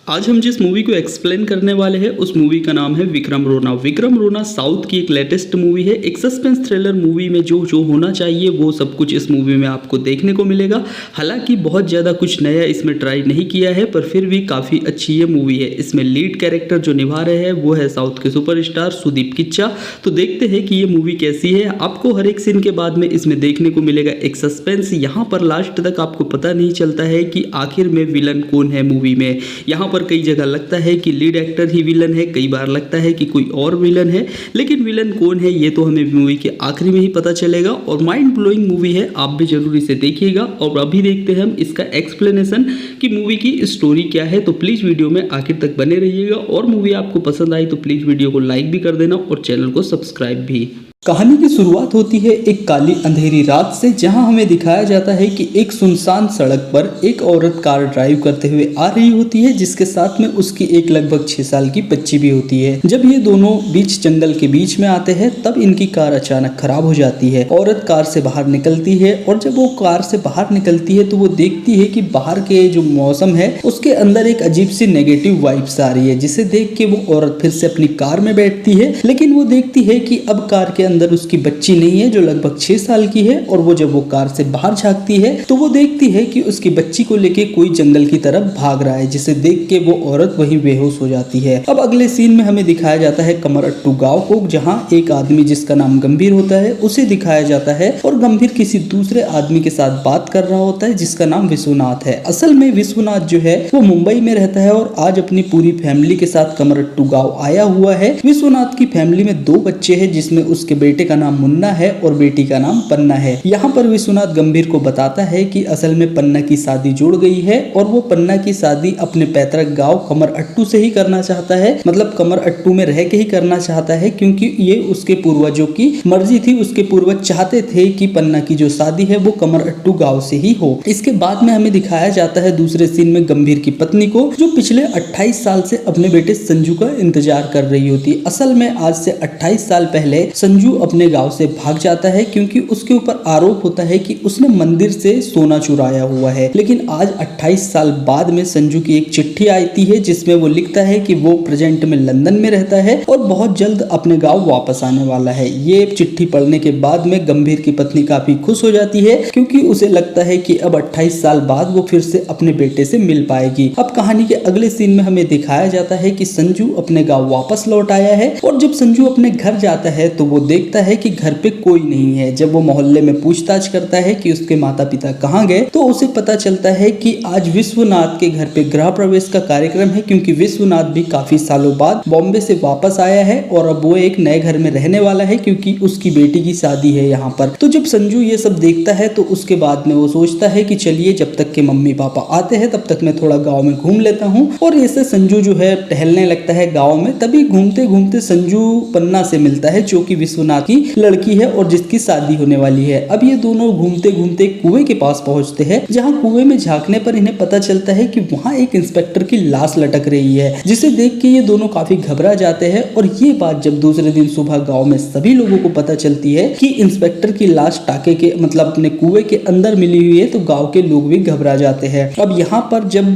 आज हम जिस मूवी को एक्सप्लेन करने वाले हैं उस मूवी का नाम है विक्रम रोना। विक्रम रोना साउथ की एक लेटेस्ट मूवी है। एक सस्पेंस थ्रिलर मूवी में जो जो होना चाहिए वो सब कुछ इस मूवी में आपको देखने को मिलेगा। हालांकि बहुत ज़्यादा कुछ नया इसमें ट्राई नहीं किया है, पर फिर भी काफ़ी अच्छी ये मूवी है। इसमें लीड कैरेक्टर जो निभा रहे हैं वो है साउथ के सुपरस्टार सुदीप किच्चा। तो देखते हैं कि ये मूवी कैसी है। आपको हर एक सीन के बाद में इसमें देखने को मिलेगा एक सस्पेंस। यहाँ पर लास्ट तक आपको पता नहीं चलता है कि आखिर में विलन कौन है मूवी में। यहाँ पर कई जगह लगता है कि लीड एक्टर ही विलन है, कई बार लगता है कि कोई और विलन है, लेकिन विलन कौन है ये तो हमें मूवी के आखिरी में ही पता चलेगा। और माइंड ब्लोइंग मूवी है, आप भी जरूर इसे देखिएगा। और अभी देखते हैं हम इसका एक्सप्लेनेशन कि मूवी की स्टोरी क्या है। तो प्लीज़ वीडियो में आखिर तक बने रहिएगा, और मूवी आपको पसंद आई तो प्लीज़ वीडियो को लाइक भी कर देना और चैनल को सब्सक्राइब भी। कहानी की शुरुआत होती है एक काली अंधेरी रात से, जहां हमें दिखाया जाता है कि एक सुनसान सड़क पर एक औरत कार ड्राइव करते हुए आ रही होती है, जिसके साथ में उसकी एक लगभग 6 साल की बच्ची भी होती है। जब ये दोनों बीच जंगल के बीच में आते हैं तब इनकी कार अचानक खराब हो जाती है। औरत कार से बाहर निकलती है, और जब वो कार से बाहर निकलती है तो वो देखती है कि बाहर के जो मौसम है उसके अंदर एक अजीब सी नेगेटिव वाइब्स आ रही है, जिसे देख के वो औरत फिर से अपनी कार में बैठती है। लेकिन वो देखती है कि अब कार के अंदर उसकी बच्ची नहीं है जो लगभग 6 साल की है, और वो जब वो कार से बाहर झांकती है तो वो देखती है कि उसकी बच्ची को लेके कोई जंगल की तरफ भाग रहा है, जिसे देख के वो औरत वहीं बेहोश हो जाती है। अब अगले सीन में हमें दिखाया जाता है कमरअट्टू गांव को, जहां एक आदमी जिसका नाम गंभीर होता है उसे दिखाया जाता है, और गंभीर किसी दूसरे आदमी के साथ बात कर रहा होता है जिसका नाम विश्वनाथ है। असल में विश्वनाथ जो है वो मुंबई में रहता है और आज अपनी पूरी फैमिली के साथ कमरअट्टू गांव आया हुआ है। विश्वनाथ की फैमिली में 2 बच्चे हैं, जिसमें उसके बेटे का नाम मुन्ना है और बेटी का नाम पन्ना है। यहाँ पर विश्वनाथ गंभीर को बताता है कि असल में पन्ना की शादी जुड़ गई है, और वो पन्ना की शादी अपने पैतृक गांव कमरअट्टू से ही करना चाहता है, मतलब कमरअट्टू में रह के ही करना चाहता है, क्योंकि ये उसके पूर्वजों की मर्जी थी। उसके पूर्वज चाहते थे कि पन्ना की जो शादी है वो कमरअट्टू गांव से ही हो। इसके बाद में हमें दिखाया जाता है दूसरे सीन में गंभीर की पत्नी को, जो पिछले 28 साल से अपने बेटे संजू का इंतजार कर रही होती है। असल में आज से 28 साल पहले संजू अपने गांव से भाग जाता है, क्योंकि उसके ऊपर आरोप होता है कि उसने मंदिर से सोना चुराया हुआ है। लेकिन आज 28 साल बाद में संजू की एक चिट्ठी आती है, जिसमें वो लिखता है कि वो प्रेजेंट में लंदन में रहता है और बहुत जल्द अपने गांव वापस आने वाला है। ये चिट्ठी पढ़ने के बाद में गंभीर की पत्नी काफी खुश हो जाती है, क्योंकि उसे लगता है कि अब 28 साल बाद वो फिर से अपने बेटे से मिल पाएगी। अब कहानी के अगले सीन में हमें दिखाया जाता है कि संजू अपने गाँव वापस लौट आया है, और जब संजू अपने घर जाता है तो वो देखता है कि घर पे कोई नहीं है। जब वो मोहल्ले में पूछताछ करता है कि उसके माता पिता कहाँ गए, तो उसे पता चलता है कि आज विश्वनाथ के घर पे गृह प्रवेश का कार्यक्रम है, क्योंकि विश्वनाथ भी काफी सालों बाद बॉम्बे से वापस आया है, और अब वो एक नए घर में रहने वाला है, क्योंकि उसकी बेटी की शादी है यहाँ पर। तो जब संजू ये सब देखता है तो उसके बाद में वो सोचता है कि चलिए जब तक के मम्मी पापा आते हैं तब तक मैं थोड़ा गाँव में घूम लेता हूँ। और ऐसे संजू जो है टहलने लगता है गाँव में। तभी घूमते घूमते संजू पन्ना से मिलता है, जो कि विश्वनाथ की लड़की है और जिसकी शादी होने वाली है। अब ये दोनों घूमते घूमते कुएं के पास पहुंचते हैं, जहां कुएं में झांकने पर इन्हें पता चलता है कि वहां एक इंस्पेक्टर की लाश लटक रही है, जिसे देख के ये दोनों काफी घबरा जाते हैं। और ये बात जब दूसरे दिन सुबह गांव में सभी लोगों को पता चलती है कि इंस्पेक्टर की लाश टाके के मतलब अपने कुएं के अंदर मिली हुई है, तो गाँव के लोग भी घबरा जाते हैं। अब यहाँ पर जब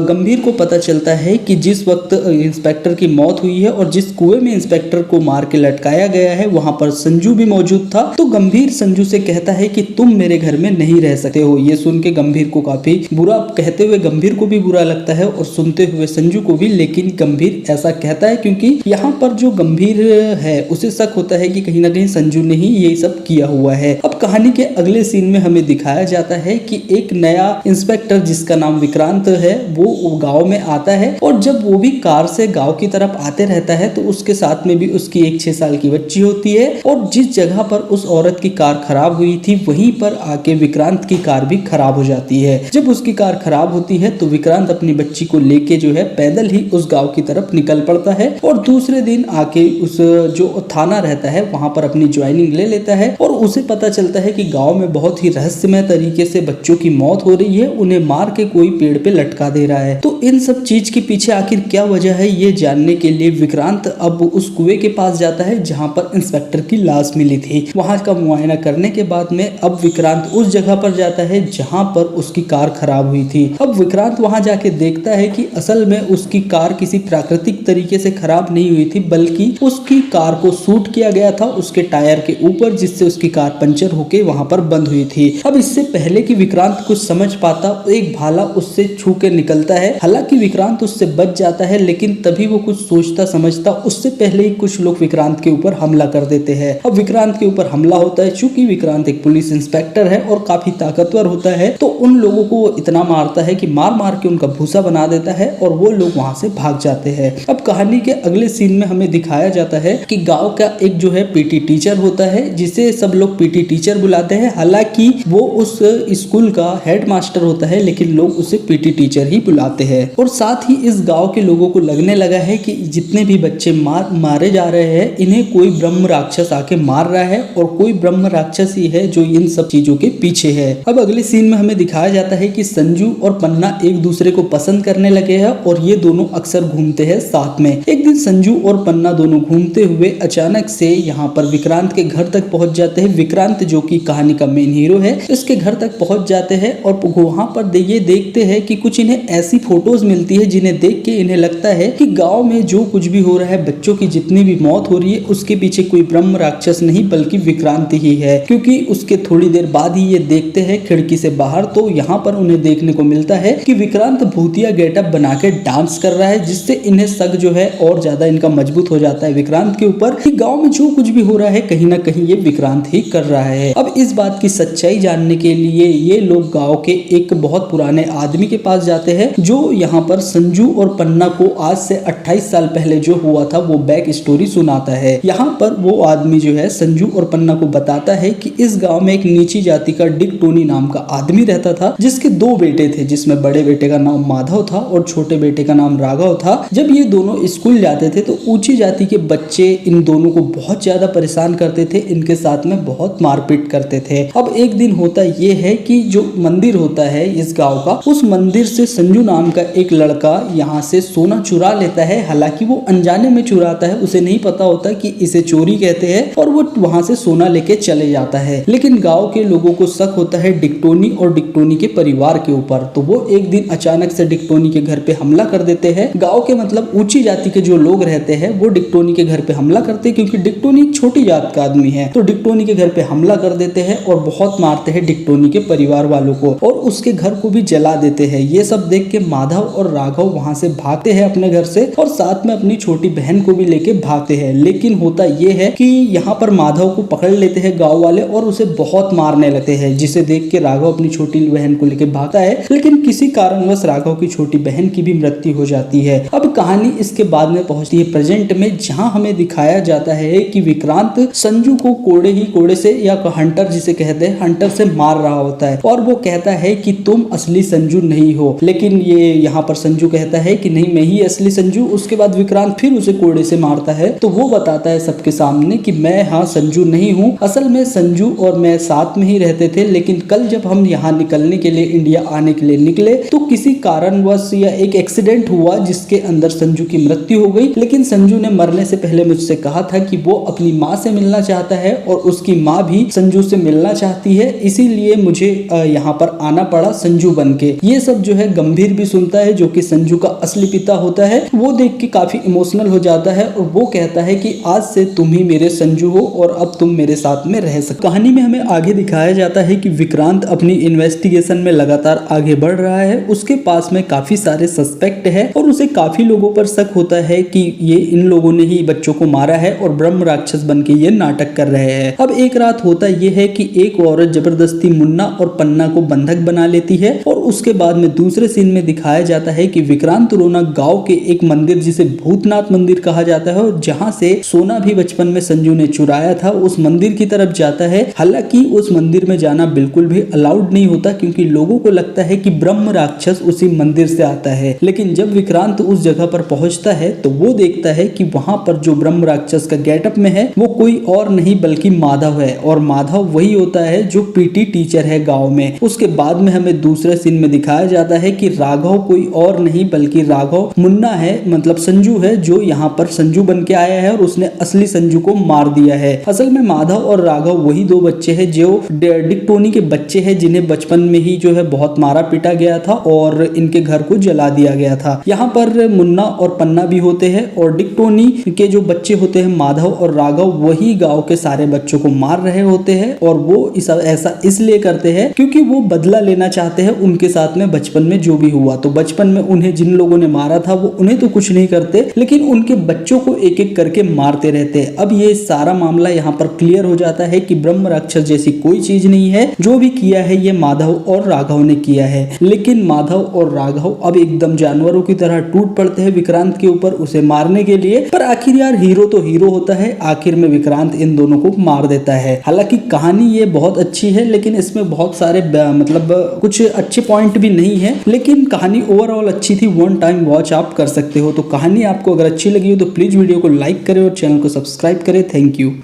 गंभीर को पता चलता है कि जिस वक्त इंस्पेक्टर की मौत हुई है और जिस कुएं में इंस्पेक्टर को मार के लटकाया गया है वहां पर संजू भी मौजूद था, तो गंभीर संजू से कहता है कि तुम मेरे घर में नहीं रह सकते हो। ये सुन के गंभीर को काफी बुरा, कहते हुए गंभीर को भी बुरा लगता है और सुनते हुए संजू को भी। लेकिन गंभीर ऐसा कहता है क्योंकि यहाँ पर जो गंभीर है उसे शक होता है कि कहीं ना कहीं संजू ने ही ये सब किया हुआ है। अब कहानी के अगले सीन में हमें दिखाया जाता है कि एक नया इंस्पेक्टर जिसका नाम विक्रांत है वो गाँव में आता है, और जब वो भी कार से गाँव की तरफ आते रहता है तो उसके साथ में भी उसकी एक 6 साल की बच्ची होती है। और जिस जगह पर उस औरत की कार खराब हुई थी वहीं पर आके विक्रांत की कार भी खराब हो जाती है। जब उसकी कार खराब होती है तो विक्रांत अपनी बच्ची को लेके जो है पैदल ही उस गांव की तरफ निकल पड़ता है, और दूसरे दिन आके उस जो थाना रहता है वहां पर अपनी ज्वाइनिंग ले लेता है। और उसे पता चलता है कि गांव में बहुत ही रहस्यमय तरीके से बच्चों की मौत हो रही है, उन्हें मार के कोई पेड़ पे लटका दे रहा है। तो इन सब चीज के पीछे आखिर क्या वजह है ये जानने के लिए विक्रांत अब उस कुएं के पास जाता है जहाँ पर इंस्पेक्टर डॉक्टर की लाश मिली थी। वहां का मुआयना करने के बाद में अब विक्रांत उस जगह पर जाता है जहां पर उसकी कार खराब हुई थी। अब विक्रांत वहां जाके देखता है कि असल में उसकी कार किसी प्राकृतिक तरीके से खराब नहीं हुई थी, बल्कि उसकी कार को शूट किया गया था उसके टायर के ऊपर, जिससे उसकी कार पंचर होके वहां पर बंद हुई थी। अब इससे पहले कि विक्रांत कुछ समझ पाता, एक भाला उससे छू के निकलता है। हालांकि विक्रांत उससे बच जाता है, लेकिन तभी वो कुछ सोचता समझता उससे पहले ही कुछ लोग विक्रांत के ऊपर हमला कर देते हैं। अब विक्रांत के ऊपर हमला होता है। चूंकि विक्रांत एक पुलिस इंस्पेक्टर है और काफी ताकतवर होता है, तो उन लोगों को वो इतना मारता है कि मार मार के उनका भूसा बना देता है और वो लोग वहां से भाग जाते हैं। अब कहानी के अगले सीन में हमें दिखाया जाता है कि गांव का एक जो है पीटी टीचर होता है, जिसे सब लोग पीटी टीचर बुलाते हैं। हालांकि वो उस स्कूल का हेडमास्टर होता है, लेकिन लोग उसे पीटी टीचर ही बुलाते हैं। और साथ ही इस गांव के लोगों को लगने लगा है कि जितने भी बच्चे मारे जा रहे हैं, इन्हें कोई ब्रह्म राक्षस आके मार रहा है और कोई ब्रह्म राक्षस ही है जो इन सब चीजों के पीछे है। अब अगले सीन में हमें दिखाया जाता है कि संजू और पन्ना एक दूसरे को पसंद करने लगे हैं और ये दोनों अक्सर घूमते हैं साथ में। एक दिन संजू और पन्ना दोनों घूमते हुए अचानक से यहाँ पर विक्रांत के घर तक पहुंच जाते हैं। विक्रांत जो कि कहानी का मेन हीरो है, इसके घर तक पहुंच जाते हैं और वहां पर ये देखते हैं कि कुछ इन्हें ऐसी फोटोज मिलती है जिन्हें देख के इन्हें लगता है कि गांव में जो कुछ भी हो रहा है, बच्चों की जितनी भी मौत हो रही है, उसके पीछे कोई ब्रह्म राक्षस नहीं बल्कि विक्रांत ही है। क्योंकि उसके थोड़ी देर बाद ही ये देखते हैं खिड़की से बाहर, तो यहाँ पर उन्हें देखने को मिलता है कि विक्रांत भूतिया गेटअप बना के डांस कर रहा है, जिससे इन्हें शक जो है और ज्यादा इनका मजबूत हो जाता है विक्रांत के ऊपर कि गांव में जो कुछ भी हो रहा है कहीं ना कहीं ये विक्रांत ही कर रहा है। अब इस बात की सच्चाई जानने के लिए ये लोग गांव के एक बहुत पुराने आदमी के पास जाते हैं, जो यहाँ पर संजू और पन्ना को आज से 28 साल पहले जो हुआ था वो बैक स्टोरी सुनाता है। यहाँ पर वो आदमी जो है संजू और पन्ना को बताता है कि इस गांव में एक नीची जाति का डिक टोनी नाम का आदमी रहता था, जिसके 2 बेटे थे, जिसमें बड़े बेटे का नाम माधव था और छोटे बेटे का नाम राघव था। जब ये दोनों स्कूल जाते थे तो ऊंची जाति के बच्चे इन दोनों को बहुत ज्यादा परेशान करते थे, इनके साथ में बहुत मारपीट करते थे। अब एक दिन होता ये है कि जो मंदिर होता है इस गांव का, उस मंदिर से संजू नाम का एक लड़का यहाँ से सोना चुरा लेता है। हालांकि वो अनजाने में चुराता है, उसे नहीं पता होता कि इसे चोरी कहते हैं, और वो वहां से सोना लेके चले जाता है। लेकिन गांव के लोगों को शक होता है डिक्टोनी और डिक्टोनी के परिवार के ऊपर, तो वो एक दिन अचानक से डिक्टोनी के घर पे हमला कर देते हैं। गांव के मतलब ऊंची जाति के जो लोग रहते हैं वो डिक्टोनी के घर पे हमला करते हैं, क्योंकि डिक्टोनी एक छोटी जात का आदमी है, तो डिक्टोनी के घर पे हमला कर देते हैं और बहुत मारते हैं डिक्टोनी के परिवार वालों को, और उसके घर को भी जला देते हैं। ये सब देख के माधव और राघव वहां से भागते हैं अपने घर से, और साथ में अपनी छोटी बहन को भी लेके भागते हैं। लेकिन होता ये है कि यहाँ पर माधव को पकड़ लेते हैं गांव वाले और उसे बहुत मारने लगते हैं, जिसे देख के राघव अपनी छोटी बहन को लेके भागता है, लेकिन किसी कारणवश राघव की छोटी बहन की भी मृत्यु हो जाती है। अब कहानी इसके बाद में पहुंचती है प्रेजेंट में, जहां हमें दिखाया जाता है कि विक्रांत संजू को कोड़े से या हंटर जिसे कहते हैं, हंटर से मार रहा होता है, और वो कहता है कि तुम असली संजू नहीं हो। लेकिन ये यहाँ पर संजू कहता है कि नहीं, मैं ही असली संजू। उसके बाद विक्रांत फिर उसे कोड़े से मारता है, तो वो बताता है सबके सामने कि मैं हाँ संजू नहीं हूँ, असल में संजू और मैं साथ में ही रहते थे, लेकिन कल जब हम यहाँ निकलने के लिए, इंडिया आने के लिए निकले, तो किसी कारणवश या एक एक्सीडेंट हुआ जिसके अंदर संजू की मृत्यु हो गई। लेकिन संजू ने मरने से पहले मुझसे कहा था कि वो अपनी माँ से मिलना चाहता है और उसकी माँ भी संजू से मिलना चाहती है, इसीलिए मुझे यहाँ पर आना पड़ा संजू बनके। ये सब जो है गंभीर भी सुनता है, जो कि संजू का असली पिता होता है। वो देख के काफी इमोशनल हो जाता है और वो कहता है कि आज से तुम ही मेरे संजू हो और अब तुम मेरे साथ में रह सकते। कहानी में हमें आगे दिखाया जाता है कि विक्रांत अपनी इन्वेस्टिगेशन में लगातार आगे बढ़ रहा है। उसके पास में काफी सारे सस्पेक्ट है और उसे काफी लोगों पर शक होता है कि ये इन लोगों ने ही बच्चों को मारा है और ब्रह्म राक्षस बन के ये नाटक कर रहे हैं। अब एक रात होता यह है कि एक औरत जबरदस्ती मुन्ना और पन्ना को बंधक बना लेती है, और उसके बाद में दूसरे सीन में दिखाया जाता है कि विक्रांत रोना गांव के एक मंदिर जिसे भूतनाथ मंदिर कहा जाता है, और जहां से सोना भी बचपन में संजू ने चुराया था, उस मंदिर की तरफ जाता है। हालांकि उस मंदिर में जाना बिल्कुल भी अलाउड नहीं होता, क्योंकि लोगों को लगता है कि ब्रह्म राक्षस उसी मंदिर से आता है। लेकिन जब विक्रांत उस जगह पर पहुंचता है तो वो देखता है कि वहां पर जो ब्रह्म राक्षस का गेटअप में है वो कोई और नहीं बल्कि माधव है, और माधव वही होता है जो पीटी टीचर है गांव में। उसके बाद में हमें दूसरे सीन में दिखाया जाता है कि राघव कोई और नहीं बल्कि राघव मुन्ना है, मतलब संजू है, जो यहाँ पर संजू बन के आया है और उसने असली संजू को मार दिया है। असल में माधव और राघव वही दो बच्चे हैं जो डिक टोनी के बच्चे हैं, जिन्हें बचपन में ही जो है बहुत मारा पीटा गया था और इनके घर को जला दिया गया था। यहाँ पर मुन्ना और पन्ना भी होते हैं और डिक टोनी के जो बच्चे होते हैं माधव और राघव, वही गांव के सारे बच्चों को मार रहे होते हैं और वो ऐसा इसलिए करते हैं क्योंकि वो बदला लेना चाहते हैं उनके साथ में बचपन में जो भी हुआ। तो बचपन में उन्हें जिन लोगों ने मारा था वो उन्हें तो कुछ नहीं करते, लेकिन उनके बच्चों को एक एक करके मारते रहते हैं। अब ये सारा मामला यहाँ पर क्लियर हो जाता है कि ब्रह्म राक्षस जैसी कोई चीज नहीं है, जो भी किया है ये माधव और राघव ने किया है। लेकिन माधव और राघव अब एकदम जानवरों की तरह टूट पड़ते हैं विक्रांत के ऊपर उसे मारने के लिए, पर आखिर यार हीरो तो हीरो होता है, आखिर में विक्रांत इन दोनों को मार देता है। हालांकि कहानी ये बहुत अच्छी है, लेकिन इसमें बहुत सारे मतलब कुछ अच्छे पॉइंट भी नहीं है, लेकिन कहानी ओवरऑल अच्छी थी। वन टाइम वॉच आप कर सकते हो। तो कहानी आपको अगर अच्छी लगी हो तो प्लीज वीडियो को लाइक करें और चैनल को सब्सक्राइब करें। Thank you.